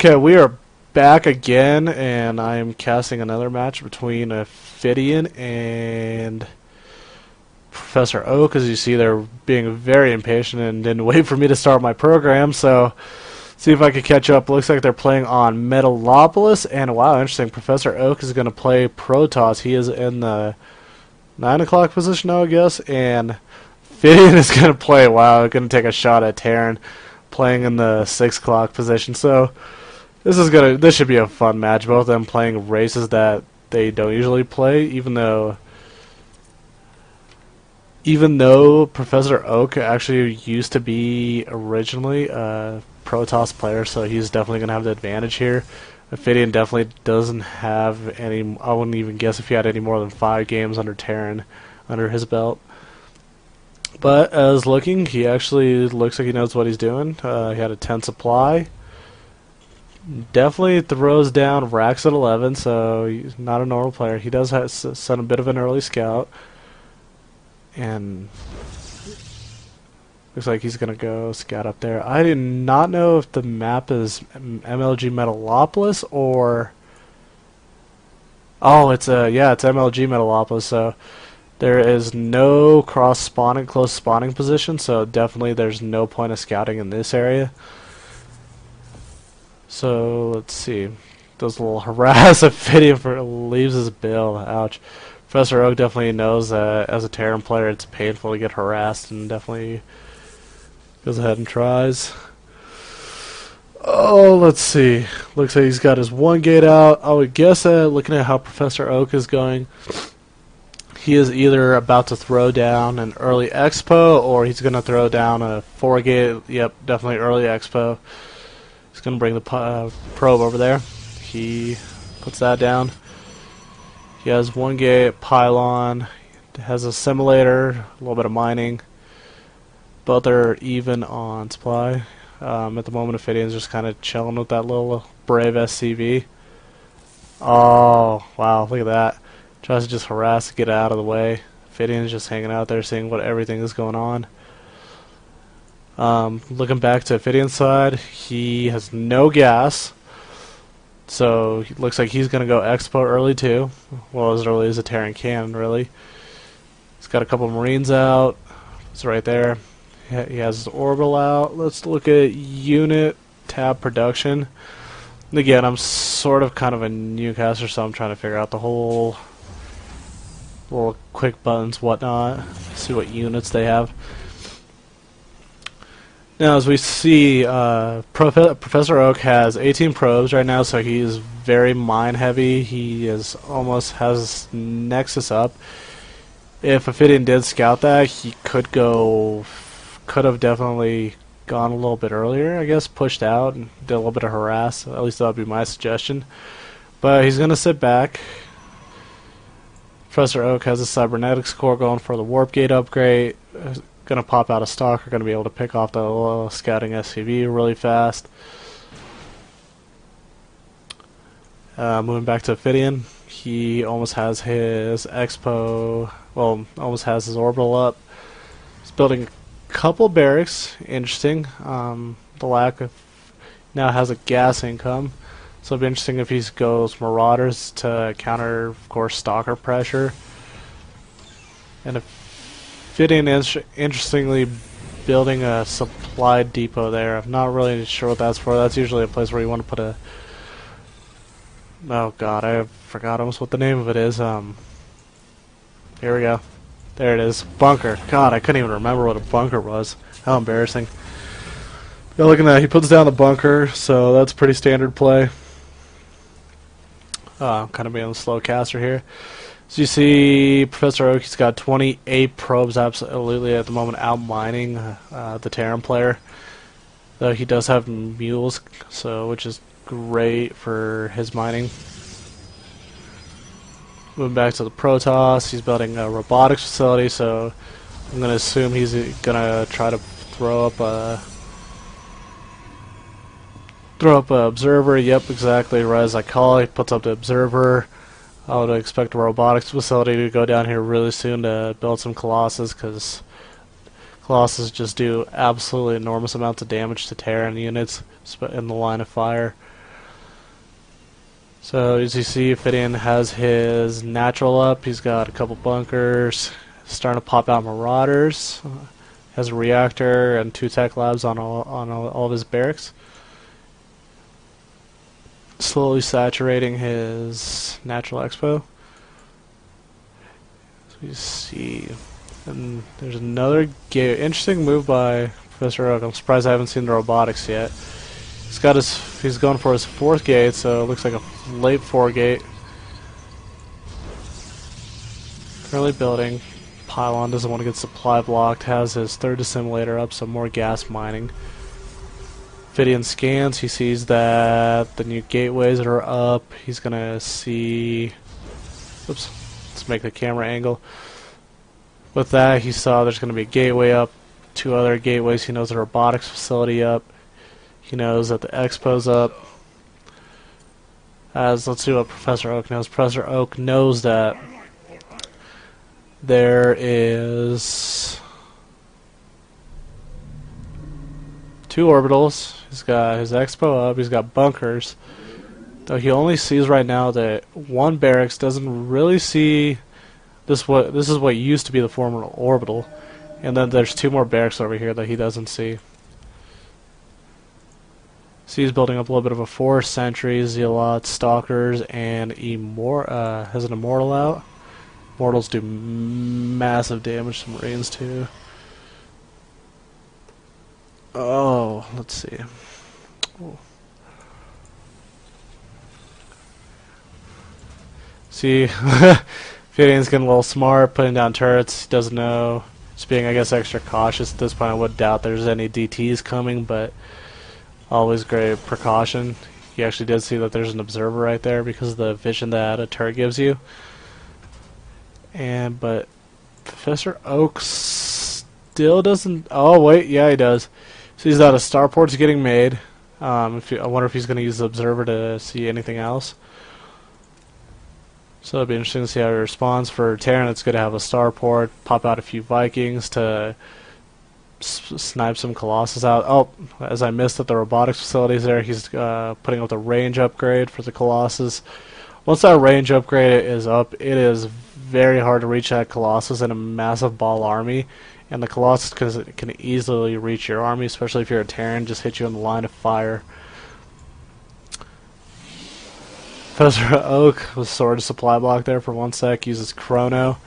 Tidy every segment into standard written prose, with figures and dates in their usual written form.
Okay, we are back again, and I am casting another match between Ophidian and ProfessorOak. As you see, they're being very impatient and didn't wait for me to start my program, so see if I could catch up. Looks like they're playing on Metalopolis, and wow, interesting. ProfessorOak is going to play Protoss. He is in the 9 o'clock position now, I guess, and Ophidian is going to play, wow, going to take a shot at Terran, playing in the 6 o'clock position. So this should be a fun match. Both of them playing races that they don't usually play, even though ProfessorOak actually used to be originally a Protoss player, so he's definitely going to have the advantage here. Ophidian definitely doesn't have any. I wouldn't even guess if he had any more than 5 games under Terran under his belt. But as looking, he actually looks like he knows what he's doing. He had a 10 supply. Definitely throws down racks at 11, so he's not a normal player. He does send a bit of an early scout. And looks like he's going to go scout up there. I do not know if the map is MLG Metalopolis or... Oh, it's MLG Metalopolis, so there is no close spawning position, so definitely there's no point of scouting in this area. So let's see. Does a little harass Ophidian for leaves his bill. Ouch. ProfessorOak definitely knows that as a Terran player it's painful to get harassed, and definitely goes ahead and tries. Oh, let's see. Looks like he's got his 1 gate out. I would guess that looking at how ProfessorOak is going, he is either about to throw down an early expo or he's going to throw down a 4 gate. Yep, definitely early expo. He's going to bring the probe over there. He puts that down. He has 1 gate, pylon, has a simulator, a little bit of mining. Both are even on supply. At the moment, Ophidian's just kind of chilling with that little Brave SCV. Oh, wow, look at that. Tries to just harass to get out of the way. Ophidian's just hanging out there seeing what everything is going on. Looking back to Ophidian's side, he has no gas. So it looks like he's going to go expo early too. Well, as early as a Terran can, really. He's got a couple Marines out. It's right there. He has his orbital out. Let's look at unit tab production. And again, I'm sort of kind of a newcaster, so I'm trying to figure out the whole little quick buttons, whatnot. See what units they have. Now, as we see, ProfessorOak has 18 probes right now, so he is very mine heavy. He is almost has Nexus up. If Ophidian did scout that, he could have definitely gone a little bit earlier, I guess, pushed out and did a little bit of harass. At least that would be my suggestion. But he's going to sit back. ProfessorOak has a cybernetics core going for the warp gate upgrade. Going to pop out of stock. We're going to be able to pick off the little scouting SCV really fast. Moving back to Ophidian, he almost has his expo, well, almost has his orbital up. He's building a couple barracks. Interesting. The lack of now has a gas income, so it'll be interesting if he goes Marauders to counter, of course, stalker pressure. And if Ophidian is interestingly building a supply depot there. I'm not really sure what that's for. That's usually a place where you want to put a... Oh god, I forgot almost what the name of it is. Here we go. There it is. Bunker. God, I couldn't even remember what a bunker was. How embarrassing. Yeah, looking at that, he puts down the bunker, so that's pretty standard play. I'm kind of being a slow caster here. So you see, ProfessorOak, he's got 28 probes absolutely at the moment out mining the Terran player. Though he does have mules, so which is great for his mining. Moving back to the Protoss, he's building a robotics facility, so I'm going to assume he's going to try to throw up a observer. Yep, exactly right as I call it. He puts up the observer. I would expect a robotics facility to go down here really soon to build some Colossus, because Colossus just do absolutely enormous amounts of damage to Terran units in the line of fire. So as you see, Ophidian has his natural up. He's got a couple bunkers. Starting to pop out marauders. Has a reactor and 2 tech labs on all of his barracks. Slowly saturating his natural expo. So you see, and there's another gate. Interesting move by Professor Oak. I'm surprised I haven't seen the robotics yet. He's going for his 4th gate, so it looks like a late 4 gate. Currently building. Pylon doesn't want to get supply blocked. Has his 3rd assimilator up, so more gas mining. Ophidian scans. He sees that the new gateways are up. He's gonna see. Oops. Let's make the camera angle. With that, he saw there's gonna be a gateway up. 2 other gateways. He knows the robotics facility up. He knows that the expo's up. Let's see what Professor Oak knows. Professor Oak knows that there is 2 orbitals. He's got his expo up. He's got bunkers. Though he only sees right now that 1 barracks, doesn't really see this. This is what used to be the former orbital, and then there's 2 more barracks over here that he doesn't see. So he's building up a little bit of a force, sentries, zealots, stalkers, and has an immortal out. Mortals do massive damage to Marines too. Oh, let's see. Oh. See, Ophidian's getting a little smart, putting down turrets. He doesn't know. Just being, I guess, extra cautious at this point. I would doubt there's any DTs coming, but always great precaution. He actually did see that there's an observer right there because of the vision that a turret gives you. But Professor Oak still doesn't. Oh wait, yeah he does. Sees that a starport's getting made. I wonder if he's going to use the observer to see anything else. So it'll be interesting to see how he responds. For Terran, it's good to have a starport, pop out a few Vikings to snipe some Colossus out. Oh, as I missed that the robotics facilities there, he's putting up the range upgrade for the Colossus. Once that range upgrade is up, it is very hard to reach that Colossus in a massive ball army, and the Colossus can easily reach your army, especially if you're a Terran, just hit you in the line of fire. Professor Oak was sort of supply block there for 1 sec, uses Chrono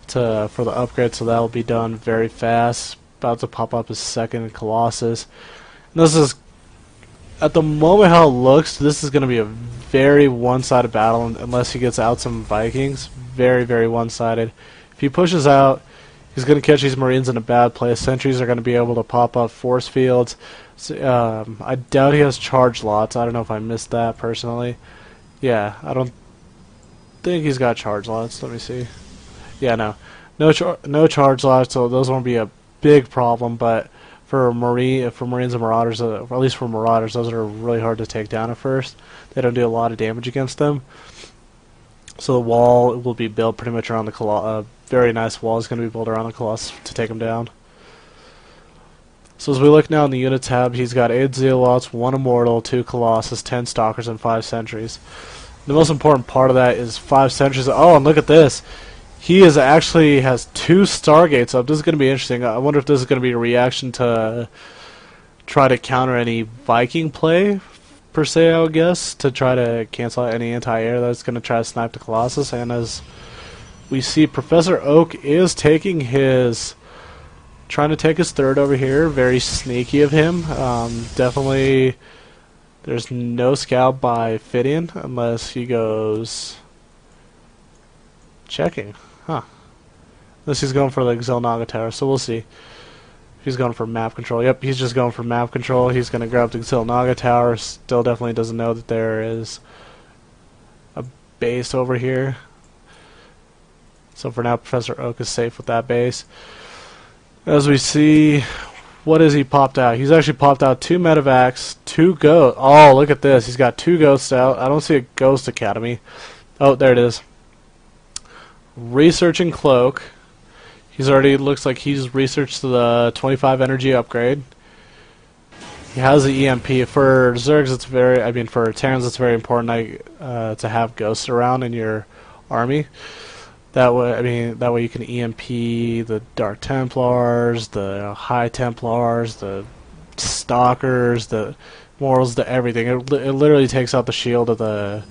for the upgrade, so that will be done very fast. About to pop up his 2nd Colossus. And this is, at the moment how it looks, this is going to be a very one-sided battle unless he gets out some Vikings. Very, very one-sided. If he pushes out, he's going to catch these Marines in a bad place. Sentries are going to be able to pop up force fields. So, I doubt he has charge lots. I don't know if I missed that personally. Yeah, I don't think he's got charge lots. Let me see. Yeah, no charge lots, so those won't be a big problem, but for Marines and Marauders, or at least for Marauders, those are really hard to take down at first. They don't do a lot of damage against them. So the wall will be built pretty much around the Colossus. Very nice wall is going to be built around the Colossus to take them down. So as we look now in the unit tab, he's got 8 Zealots, 1 Immortal, 2 Colossus, 10 Stalkers, and 5 Sentries. The most important part of that is 5 Sentries. Oh, and look at this. He actually has 2 Stargates up. This is going to be interesting. I wonder if this is going to be a reaction to try to counter any Viking play, per se, I would guess, to try to cancel out any anti-air that's going to try to snipe the Colossus. And as we see, Professor Oak is trying to take his 3rd over here. Very sneaky of him. Definitely, there's no scout by Ophidian unless he goes checking. Huh. Unless he's going for the Xel'Naga Tower, so we'll see. He's going for map control. Yep, he's just going for map control. He's going to grab the Xel'Naga Tower. Still definitely doesn't know that there is a base over here. So for now, Professor Oak is safe with that base. As we see, what has he popped out? He's actually popped out 2 medevacs, 2 ghosts. Oh, look at this. He's got 2 ghosts out. I don't see a Ghost Academy. Oh, there it is. Researching Cloak. He's already, looks like he's researched the 25 energy upgrade. He has the EMP. For Zergs, it's very, I mean, for Terrans, it's very important to have ghosts around in your army. That way, I mean, that way you can EMP the Dark Templars, the High Templars, the Stalkers, the Morals, the everything. It literally takes out the shield of the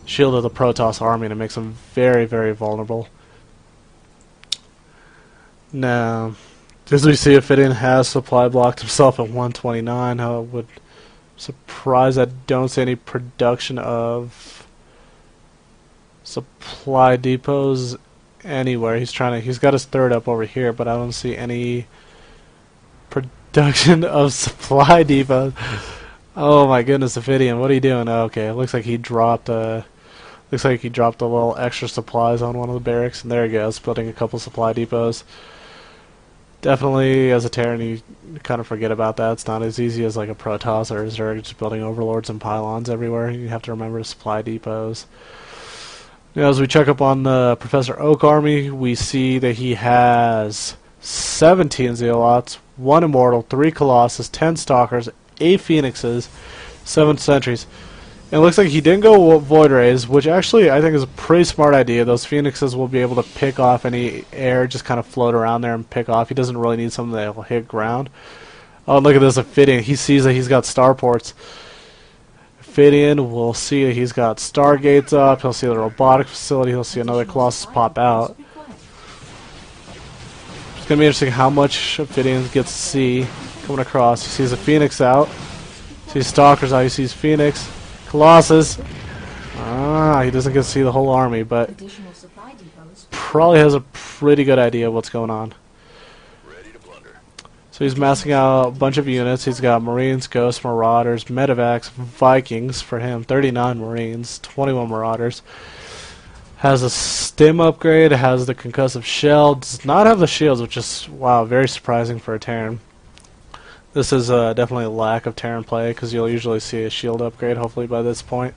Protoss army, and it makes them very, very vulnerable. Now, as we see, Ophidian has supply blocked himself at 129. I would surprise I don't see any production of supply depots anywhere. He's got his third up over here, but I don't see any production of supply depots. Oh my goodness, Ophidian, what are you doing? Oh, okay, it looks like he dropped a little extra supplies on one of the barracks, and there he goes, building a couple supply depots. Definitely, as a Terran, you kind of forget about that. It's not as easy as like a Protoss or a Zerg, just building overlords and pylons everywhere. You have to remember supply depots. Now, as we check up on the ProfessorOak army, we see that he has 17 Zealots, 1 Immortal, 3 Colossus, 10 Stalkers, 8 Phoenixes, 7 Sentries. And it looks like he didn't go Void Rays, which actually I think is a pretty smart idea. Those Phoenixes will be able to pick off any air, just kind of float around there and pick off. He doesn't really need something that will hit ground. Oh, look at this Ophidian. He sees that he's got starports. Ophidian will see that he's got Stargates up. He'll see the robotic facility. He'll see another Colossus pop out. It's going to be interesting how much Ophidian gets to see coming across. He sees a Phoenix out. He sees Stalkers out. He sees Phoenix. Colossus. He doesn't get to see the whole army, but probably has a pretty good idea of what's going on. So he's massing out a bunch of units. He's got Marines, Ghosts, Marauders, Medevacs, Vikings for him. 39 Marines, 21 Marauders. Has a stim upgrade, has the concussive shell. Does not have the shields, which is, wow, very surprising for a Terran. This is definitely a lack of Terran play, because you'll usually see a shield upgrade, hopefully, by this point.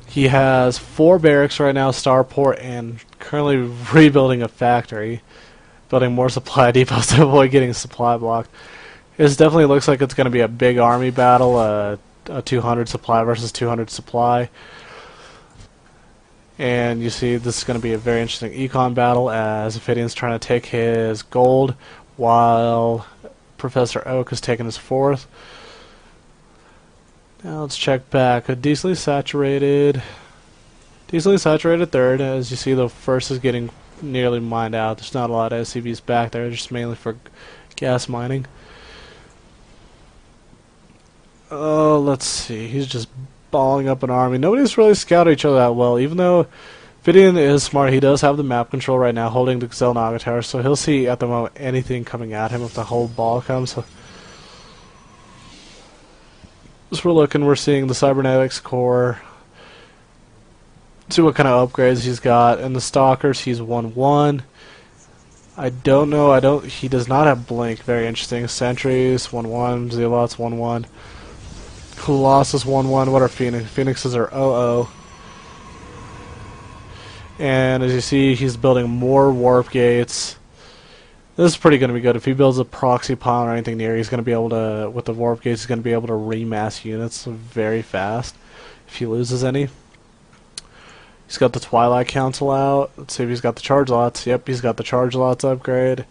He has 4 barracks right now, starport, and currently rebuilding a factory. Building more supply depots to avoid getting supply blocked. This definitely looks like it's going to be a big army battle, a 200 supply versus 200 supply. And you see this is going to be a very interesting econ battle, as Ophidian's trying to take his gold, while ProfessorOak is taking his 4th. Now let's check back. A decently saturated 3rd. As you see, the 1st is getting nearly mined out. There's not a lot of SCVs back there, just mainly for gas mining. Oh, let's see. He's just balling up an army. Nobody's really scouted each other that well, even though Ophidian is smart. He does have the map control right now, holding the Xel'Naga Tower, so he'll see at the moment anything coming at him if the whole ball comes. So as we're seeing the Cybernetics core. See what kind of upgrades he's got. And the Stalkers, he's 1-1. I don't know. He does not have Blink. Very interesting. Sentries, 1-1. Zealots, 1-1. Colossus, 1-1. What are Phoenix? Phoenixes are 0-0. And as you see, he's building more warp gates. This is pretty going to be good. If he builds a proxy pylon or anything near, he's going to be able to, with the warp gates, he's going to be able to remass units very fast if he loses any. He's got the Twilight Council out. Let's see if he's got the Charge Lots. Yep, he's got the Charge Lots upgrade.